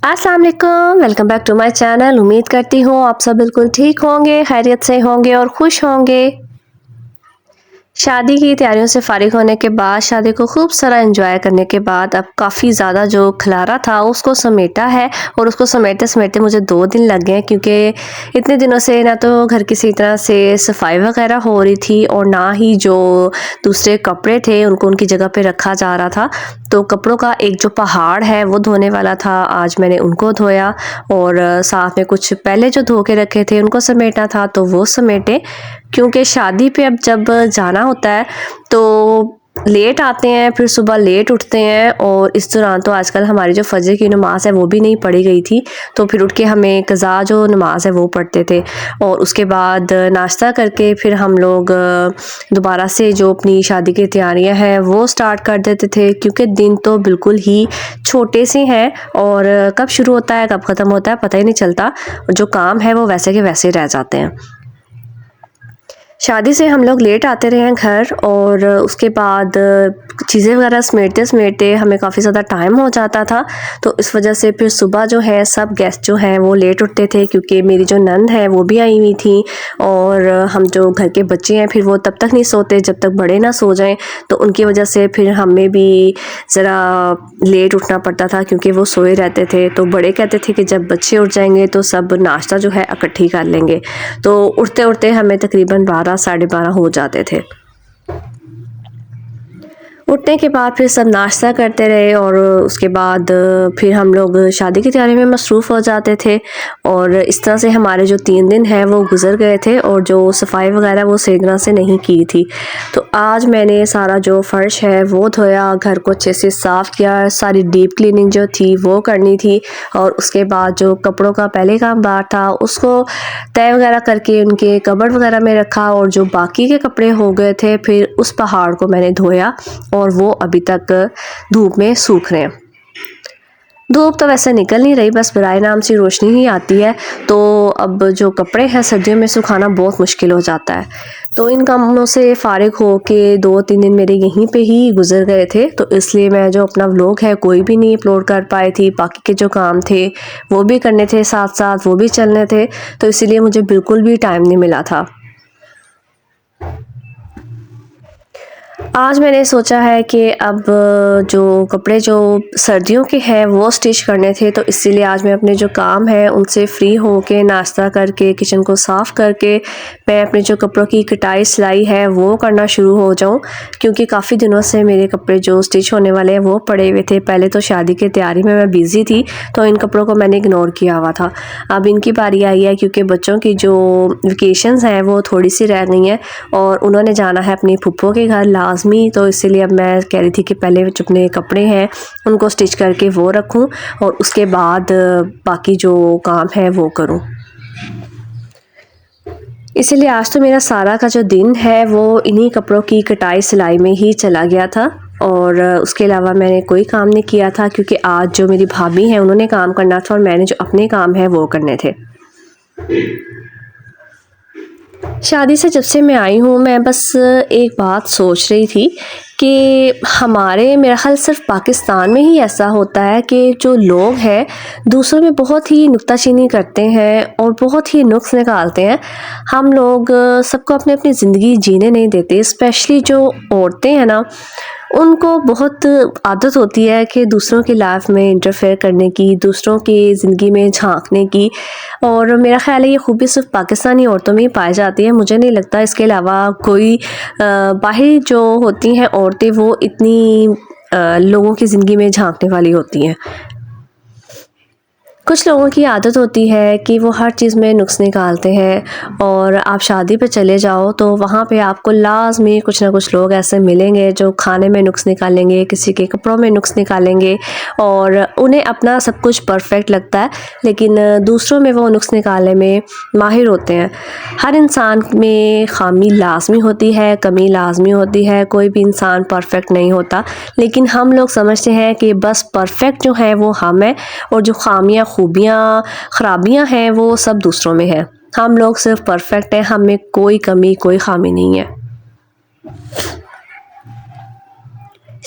अस्सलाम वालेकुम, welcome back to my channel. उम्मीद करती हूँ आप सब बिल्कुल ठीक होंगे, खैरियत से होंगे और खुश होंगे। शादी की तैयारियों से फ़ारिग होने के बाद, शादी को खूब सारा एंजॉय करने के बाद अब काफ़ी ज़्यादा जो खलारा था उसको समेटा है और उसको समेटते-समेटते मुझे 2 दिन लग गए, क्योंकि इतने दिनों से ना तो घर किसी तरह से सफाई वगैरह हो रही थी और ना ही जो दूसरे कपड़े थे उनको उनकी जगह पे रखा जा रहा था। तो कपड़ों का एक जो पहाड़ है वो धोने वाला था, आज मैंने उनको धोया और साथ में कुछ पहले जो धो के रखे थे उनको समेटना था तो वो समेटे, क्योंकि शादी पे अब जब जाना होता है तो लेट आते हैं, फिर सुबह लेट उठते हैं और इस दौरान तो आजकल हमारी जो फजर की नमाज़ है वो भी नहीं पढ़ी गई थी, तो फिर उठ के हमें कज़ा जो नमाज़ है वो पढ़ते थे और उसके बाद नाश्ता करके फिर हम लोग दोबारा से जो अपनी शादी की तैयारियां हैं वो स्टार्ट कर देते थे, क्योंकि दिन तो बिल्कुल ही छोटे से हैं और कब शुरू होता है कब ख़त्म होता है पता ही नहीं चलता, जो काम है वो वैसे के वैसे रह जाते हैं। शादी से हम लोग लेट आते रहे हैं घर और उसके बाद चीज़ें वगैरह समेटते-समेटते हमें काफ़ी ज़्यादा टाइम हो जाता था, तो इस वजह से फिर सुबह जो है सब गेस्ट जो हैं वो लेट उठते थे, क्योंकि मेरी जो नंद है वो भी आई हुई थी और हम जो घर के बच्चे हैं फिर वो तब तक नहीं सोते जब तक बड़े ना सो जाएं, तो उनकी वजह से फिर हमें भी ज़रा लेट उठना पड़ता था, क्योंकि वो सोए रहते थे। तो बड़े कहते थे कि जब बच्चे उठ जाएंगे तो सब नाश्ता जो है इकट्ठी कर लेंगे, तो उठते उठते हमें तकरीबन 12 साढ़े 12 हो जाते थे। उठने के बाद फिर सब नाश्ता करते रहे और उसके बाद फिर हम लोग शादी की तैयारी में मसरूफ़ हो जाते थे और इस तरह से हमारे जो 3 दिन हैं वो गुज़र गए थे और जो सफाई वगैरह वो सही तरह से नहीं की थी। तो आज मैंने सारा जो फ़र्श है वो धोया, घर को अच्छे से साफ़ किया, सारी डीप क्लीनिंग जो थी वो करनी थी और उसके बाद जो कपड़ों का पहले का अंबार था उसको तय वगैरह करके उनके कबर्ड वगैरह में रखा और जो बाकी के कपड़े हो गए थे फिर उस पहाड़ को मैंने धोया और वो अभी तक धूप में सूख रहे हैं। धूप तो वैसे निकल नहीं रही, बस बराए नाम से रोशनी ही आती है, तो अब जो कपड़े हैं सर्दियों में सुखाना बहुत मुश्किल हो जाता है। तो इन कामों से फ़ारिग हो के 2-3 दिन मेरे यहीं पे ही गुजर गए थे, तो इसलिए मैं जो अपना व्लॉग है कोई भी नहीं अपलोड कर पाई थी। बाकी के जो काम थे वो भी करने थे, साथ साथ वो भी चलने थे, तो इसीलिए मुझे बिल्कुल भी टाइम नहीं मिला था। आज मैंने सोचा है कि अब जो कपड़े जो सर्दियों के हैं वो स्टिच करने थे, तो इसीलिए आज मैं अपने जो काम है उनसे फ्री होके नाश्ता करके किचन को साफ़ करके मैं अपने जो कपड़ों की कटाई सिलाई है वो करना शुरू हो जाऊं, क्योंकि काफ़ी दिनों से मेरे कपड़े जो स्टिच होने वाले हैं वो पड़े हुए थे। पहले तो शादी की तैयारी में मैं बिज़ी थी तो इन कपड़ों को मैंने इग्नोर किया हुआ था। अब इनकी बारी आई है, क्योंकि बच्चों की जो वेकेशंस हैं वो थोड़ी सी रह गई हैं और उन्होंने जाना है अपनी फूफो के घर लाजमी, तो इसीलिए अब मैं कह रही थी कि पहले जो अपने कपड़े हैं उनको स्टिच करके वो रखूं और उसके बाद बाकी जो काम है वो करूं। इसीलिए आज तो मेरा सारा का जो दिन है वो इन्हीं कपड़ों की कटाई सिलाई में ही चला गया था और उसके अलावा मैंने कोई काम नहीं किया था, क्योंकि आज जो मेरी भाभी हैं उन्होंने काम करना था और मैंने जो अपने काम है वो करने थे। शादी से जब से मैं आई हूँ मैं बस एक बात सोच रही थी कि हमारे मेरा ख़्याल सिर्फ पाकिस्तान में ही ऐसा होता है कि जो लोग हैं दूसरों में बहुत ही नुक्ताचीनी करते हैं और बहुत ही नुक्स निकालते हैं। हम लोग सबको अपनी अपनी ज़िंदगी जीने नहीं देते, स्पेशली जो औरतें हैं ना उनको बहुत आदत होती है कि दूसरों की लाइफ में इंटरफेयर करने की, दूसरों की ज़िंदगी में झांकने की, और मेरा ख़्याल है ये खूबी सिर्फ पाकिस्तानी औरतों में ही पाई जाती है। मुझे नहीं लगता इसके अलावा कोई बाहरी जो होती हैं औरतें वो इतनी लोगों की ज़िंदगी में झांकने वाली होती हैं। कुछ लोगों की आदत होती है कि वो हर चीज़ में नुक्स निकालते हैं और आप शादी पे चले जाओ तो वहाँ पे आपको लाज़मी कुछ ना कुछ लोग ऐसे मिलेंगे जो खाने में नुक्स निकालेंगे, किसी के कपड़ों में नुक्स निकालेंगे और उन्हें अपना सब कुछ परफेक्ट लगता है, लेकिन दूसरों में वो नुक्स निकालने में माहिर होते हैं। हर इंसान में ख़ामी लाज़मी होती है, कमी लाज़मी होती है, कोई भी इंसान परफेक्ट नहीं होता, लेकिन हम लोग समझते हैं कि बस परफेक्ट जो है वो हम हैं और जो ख़ामियाँ खूबियाँ ख़राबियाँ हैं वो सब दूसरों में है। हम लोग सिर्फ परफेक्ट हैं, हम में कोई कमी कोई ख़ामी नहीं है।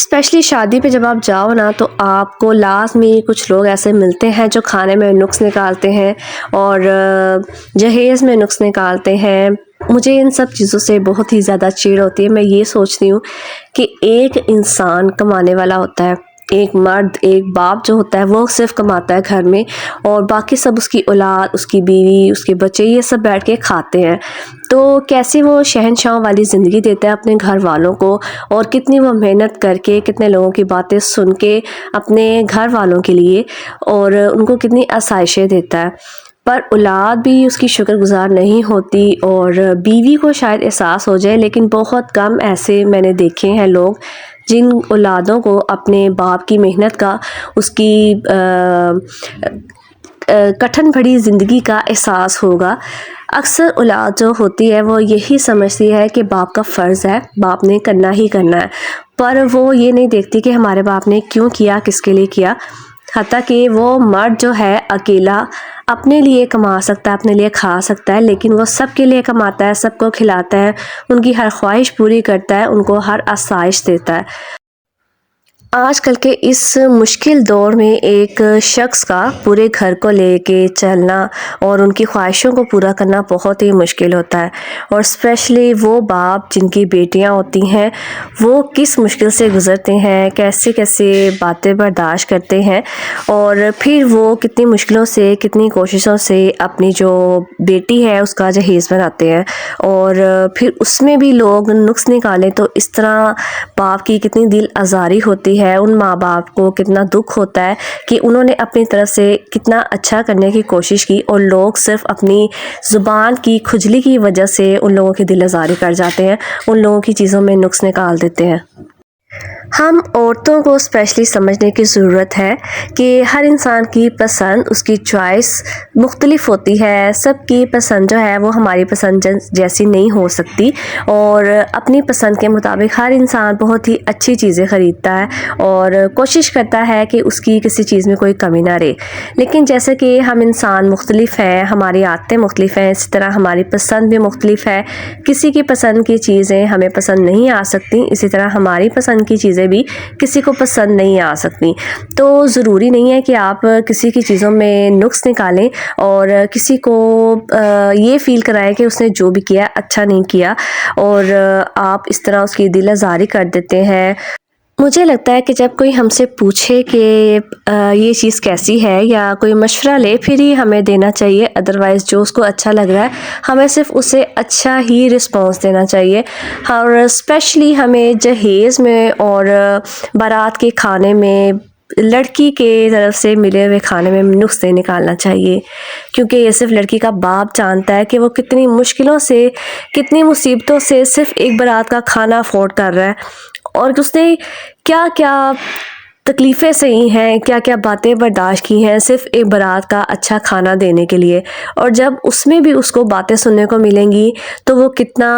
स्पेशली शादी पे जब आप जाओ ना तो आपको लास्ट में कुछ लोग ऐसे मिलते हैं जो खाने में नुक्स निकालते हैं और जहेज़ में नुक्स निकालते हैं। मुझे इन सब चीज़ों से बहुत ही ज़्यादा चिढ़ होती है। मैं ये सोचती हूँ कि एक इंसान कमाने वाला होता है, एक मर्द, एक बाप जो होता है वो सिर्फ कमाता है घर में और बाकी सब उसकी औलाद, उसकी बीवी, उसके बच्चे ये सब बैठ के खाते हैं। तो कैसे वो शहंशाह वाली ज़िंदगी देता है अपने घर वालों को और कितनी वो मेहनत करके, कितने लोगों की बातें सुन के अपने घर वालों के लिए और उनको कितनी आसाइशें देता है। पर औलाद भी उसकी शुक्रगुज़ार नहीं होती और बीवी को शायद एहसास हो जाए, लेकिन बहुत कम ऐसे मैंने देखे हैं लोग जिन औलादों को अपने बाप की मेहनत का, उसकी कठिन भरी ज़िंदगी का एहसास होगा। अक्सर औलाद जो होती है वो यही समझती है कि बाप का फ़र्ज़ है, बाप ने करना ही करना है, पर वो ये नहीं देखती कि हमारे बाप ने क्यों किया, किसके लिए किया। हत्ता कि वो मर्द जो है अकेला अपने लिए कमा सकता है, अपने लिए खा सकता है, लेकिन वो सबके लिए कमाता है, सबको खिलाता है, उनकी हर ख्वाहिश पूरी करता है, उनको हर आसाइश देता है। आजकल के इस मुश्किल दौर में एक शख्स का पूरे घर को लेके चलना और उनकी ख्वाहिशों को पूरा करना बहुत ही मुश्किल होता है और स्पेशली वो बाप जिनकी बेटियां होती हैं वो किस मुश्किल से गुज़रते हैं, कैसे कैसे बातें बर्दाश्त करते हैं और फिर वो कितनी मुश्किलों से, कितनी कोशिशों से अपनी जो बेटी है उसका जहेज़ बनाते हैं और फिर उसमें भी लोग नुक्स निकालें तो इस तरह बाप की कितनी दिल आज़ारी होती है, उन माँ बाप को कितना दुख होता है कि उन्होंने अपनी तरफ से कितना अच्छा करने की कोशिश की और लोग सिर्फ अपनी ज़ुबान की खुजली की वजह से उन लोगों की दिल आज़ारी कर जाते हैं, उन लोगों की चीज़ों में नुक्स निकाल देते हैं। हम औरतों को स्पेशली समझने की ज़रूरत है कि हर इंसान की पसंद, उसकी चॉइस मुख्तलिफ होती है। सबकी पसंद जो है वो हमारी पसंद जैसी नहीं हो सकती और अपनी पसंद के मुताबिक हर इंसान बहुत ही अच्छी चीज़ें ख़रीदता है और कोशिश करता है कि उसकी किसी चीज़ में कोई कमी ना रहे। लेकिन जैसे कि हम इंसान मुख्तलिफ हैं, हमारी आदतें मुख्तलिफ हैं, इसी तरह हमारी पसंद भी मुख्तलिफ है। किसी की पसंद की चीज़ें हमें पसंद नहीं आ सकती, इसी तरह हमारी पसंद की चीज़ें भी किसी को पसंद नहीं आ सकती। तो ज़रूरी नहीं है कि आप किसी की चीज़ों में नुक्स निकालें और किसी को ये फ़ील कराएं कि उसने जो भी किया अच्छा नहीं किया और आप इस तरह उसकी दिल आज़ारी कर देते हैं। मुझे लगता है कि जब कोई हमसे पूछे कि ये चीज़ कैसी है या कोई मशवरा ले फिर ही हमें देना चाहिए, अदरवाइज़ जो उसको अच्छा लग रहा है हमें सिर्फ़ उसे अच्छा ही रिस्पॉन्स देना चाहिए। और स्पेशली हमें जहेज़ में और बारात के खाने में लड़की के तरफ से मिले हुए खाने में नुक्स नहीं निकालना चाहिए, क्योंकि ये सिर्फ लड़की का बाप जानता है कि वो कितनी मुश्किलों से, कितनी मुसीबतों से सिर्फ एक बारात का खाना अफोर्ड कर रहा है और उसने क्या क्या तकलीफ़ें सही हैं, क्या क्या बातें बर्दाश्त की हैं सिर्फ़ एक बारात का अच्छा खाना देने के लिए। और जब उसमें भी उसको बातें सुनने को मिलेंगी तो वो कितना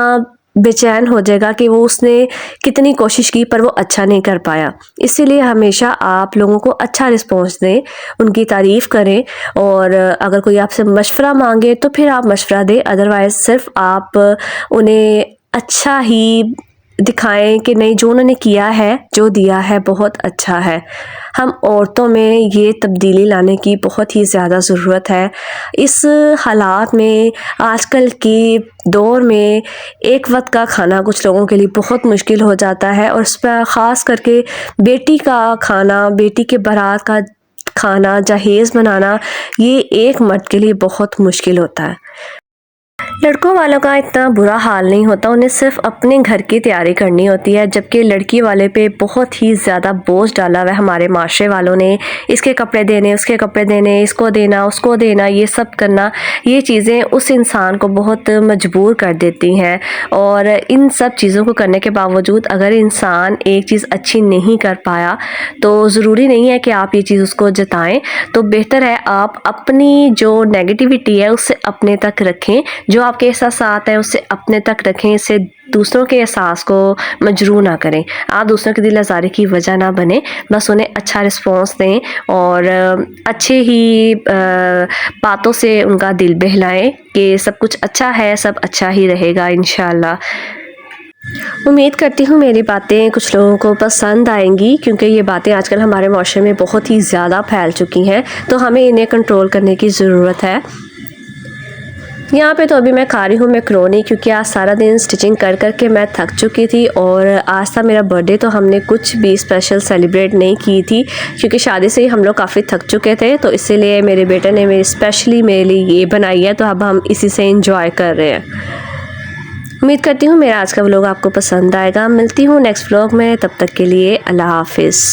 बेचैन हो जाएगा कि वो उसने कितनी कोशिश की पर वो अच्छा नहीं कर पाया। इसीलिए हमेशा आप लोगों को अच्छा रिस्पॉन्स दें, उनकी तारीफ़ करें और अगर कोई आपसे मशवरा मांगे तो फिर आप मशवरा दें, अदरवाइज़ सिर्फ आप उन्हें अच्छा ही दिखाएं कि नहीं, जो उन्होंने किया है, जो दिया है बहुत अच्छा है। हम औरतों में ये तब्दीली लाने की बहुत ही ज़्यादा ज़रूरत है। इस हालात में, आजकल के दौर में एक वक्त का खाना कुछ लोगों के लिए बहुत मुश्किल हो जाता है और उस पर ख़ास करके बेटी का खाना, बेटी के बारात का खाना, जहेज़ बनाना, ये एक मर्द के लिए बहुत मुश्किल होता है। लड़कों वालों का इतना बुरा हाल नहीं होता, उन्हें सिर्फ अपने घर की तैयारी करनी होती है, जबकि लड़की वाले पे बहुत ही ज़्यादा बोझ डाला हुआ है हमारे माशरे वालों ने। इसके कपड़े देने, उसके कपड़े देने, इसको देना, उसको देना, ये सब करना, ये चीज़ें उस इंसान को बहुत मजबूर कर देती हैं। और इन सब चीज़ों को करने के बावजूद अगर इंसान एक चीज़ अच्छी नहीं कर पाया तो ज़रूरी नहीं है कि आप ये चीज़ उसको जताएं। तो बेहतर है आप अपनी जो नेगेटिविटी है उससे अपने तक रखें, जो आपके एहसास हैं उससे अपने तक रखें, इससे दूसरों के एहसास को मजरूह ना करें। आप दूसरों की दिल आज़ारी की वजह ना बने, बस उन्हें अच्छा रिस्पॉन्स दें और अच्छे ही बातों से उनका दिल बहलाएं कि सब कुछ अच्छा है, सब अच्छा ही रहेगा इंशाल्लाह। उम्मीद करती हूँ मेरी बातें कुछ लोगों को पसंद आएंगी, क्योंकि ये बातें आजकल हमारे माशरे में बहुत ही ज़्यादा फैल चुकी हैं, तो हमें इन्हें कंट्रोल करने की ज़रूरत है। यहाँ पे तो अभी मैं खा रही हूँ मैकरोनी, क्योंकि आज सारा दिन स्टिचिंग कर कर के मैं थक चुकी थी और आज था मेरा बर्थडे, तो हमने कुछ भी स्पेशल सेलिब्रेट नहीं की थी क्योंकि शादी से ही हम लोग काफ़ी थक चुके थे। तो इसीलिए मेरे बेटे ने स्पेशली मेरे लिए ये बनाई है, तो अब हम इसी से इंजॉय कर रहे हैं। उम्मीद करती हूँ मेरा आज का व्लॉग आपको पसंद आएगा। मिलती हूँ नेक्स्ट व्लॉग में, तब तक के लिए अल्लाह हाफिज़।